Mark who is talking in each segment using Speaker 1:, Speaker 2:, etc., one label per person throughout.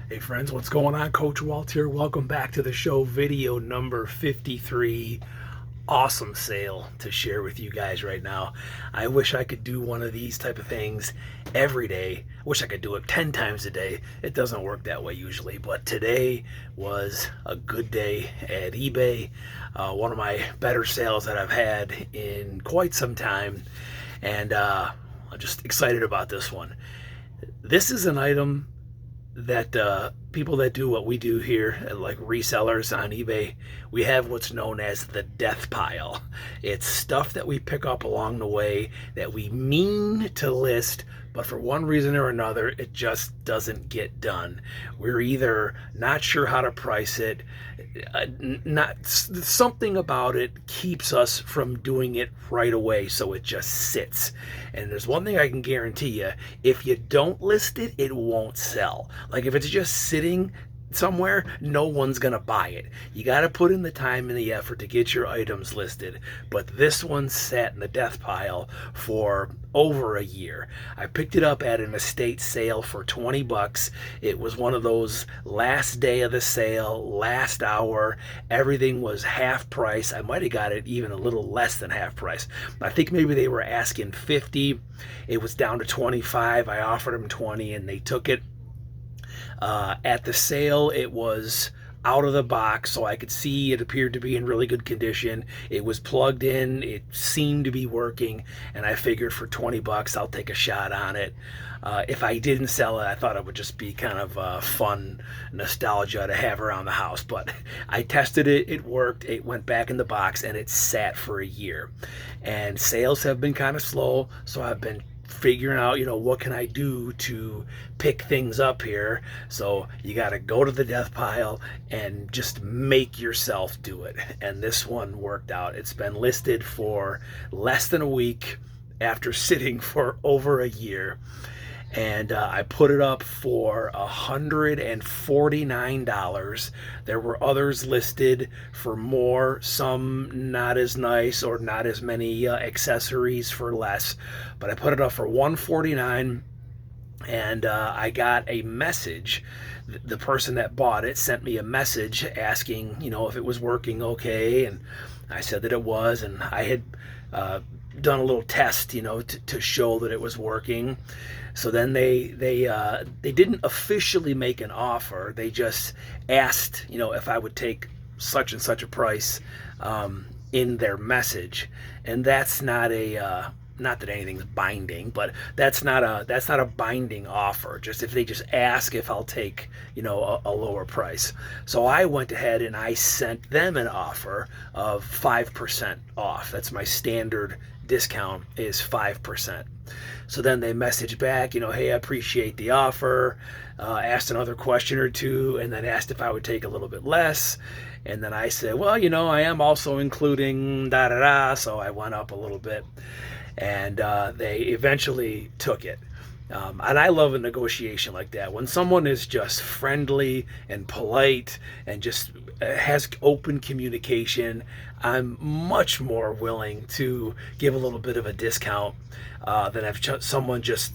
Speaker 1: Hey friends, what's going on? Coach Walt here. Welcome back to the show, video number 53. Awesome sale to share with you guys right now. I wish I could do one of these type of things every day. Wish I could do it 10 times a day. It doesn't work that way usually, but today was a good day at eBay. One of my better sales that I've had in quite some time, and I'm just excited about this one. This is an item that people that do what we do here, like resellers on eBay, we have what's known as the death pile. It's stuff that we pick up along the way that we mean to list, but for one reason or another, it just doesn't get done. We're either not sure how to price it, not something about it keeps us from doing it right away, so it just sits. And there's one thing I can guarantee you: if you don't list it, it won't sell. Like if it's just sitting somewhere, no one's gonna buy it. You got to put in the time and the effort to get your items listed. But this one sat in the death pile for over a year. I picked it up at an estate sale for 20 bucks. It was one of those last day of the sale, last hour. Everything was half price. I might have got it even a little less than half price. I think maybe they were asking 50. It was down to 25. I offered them 20 and they took it. At the sale, it was out of the box, so I could see it appeared to be in really good condition. It was plugged in, it seemed to be working, and I figured for 20 bucks I'll take a shot on it. If I didn't sell it, I thought it would just be kind of fun nostalgia to have around the house, but I tested it, it worked, it went back in the box, and it sat for a year. And sales have been kind of slow, so I've been figuring out, what can I do to pick things up here. So you got to go to the death pile and just make yourself do it. And this one worked out. It's been listed for less than a week after sitting for over a year. And I put it up for $149. There were others listed for more, some not as nice or not as many accessories for less, but I put it up for $149. And I got a message. The person that bought it sent me a message asking, if it was working okay, and I said that it was, and I had done a little test, to show that it was working. So then they didn't officially make an offer. They just asked, if I would take such and such a price in their message, and that's not a not that anything's binding, but that's not a binding offer. Just if they just ask if I'll take a lower price. So I went ahead and I sent them an offer of 5% off. That's my standard discount, is 5%. So then they messaged back, hey, I appreciate the offer, asked another question or two, and then asked if I would take a little bit less. And then I said, well, I am also including da da da, so I went up a little bit. And they eventually took it. And I love a negotiation like that. When someone is just friendly and polite and just has open communication, I'm much more willing to give a little bit of a discount than if someone just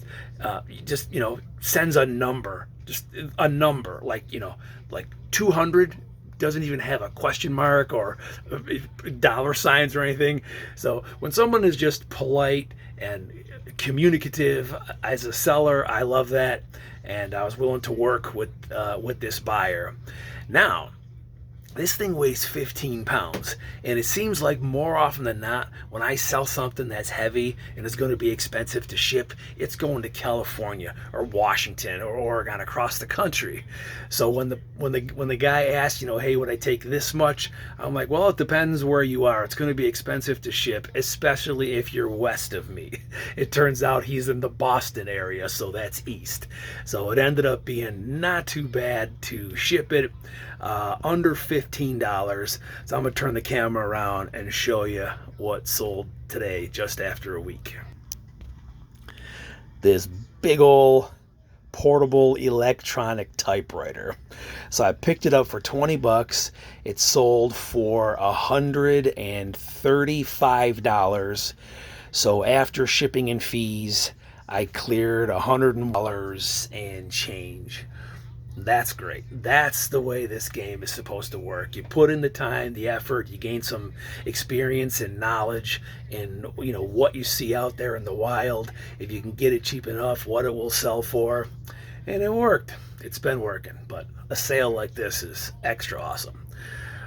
Speaker 1: sends a number, like 200. Doesn't even have a question mark or dollar signs or anything. So when someone is just polite and communicative as a seller, I love that, and I was willing to work with this buyer. Now, this thing weighs 15 pounds, and it seems like more often than not, when I sell something that's heavy and is going to be expensive to ship, it's going to California or Washington or Oregon, across the country. So when the guy asks, hey, would I take this much? I'm like, well, it depends where you are. It's going to be expensive to ship, especially if you're west of me. It turns out he's in the Boston area, so that's east. So it ended up being not too bad to ship it, under $15. So I'm gonna turn the camera around and show you what sold today just after a week. This big old portable electronic typewriter. So I picked it up for 20 bucks. It sold for $135. So after shipping and fees, I cleared $100 and change. That's great. That's the way this game is supposed to work. You put in the time, the effort, you gain some experience and knowledge in, what you see out there in the wild. If you can get it cheap enough, what it will sell for. And it worked. It's been working, but a sale like this is extra awesome.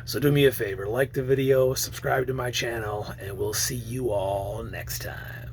Speaker 1: So do me a favor, like the video, subscribe to my channel, and we'll see you all next time.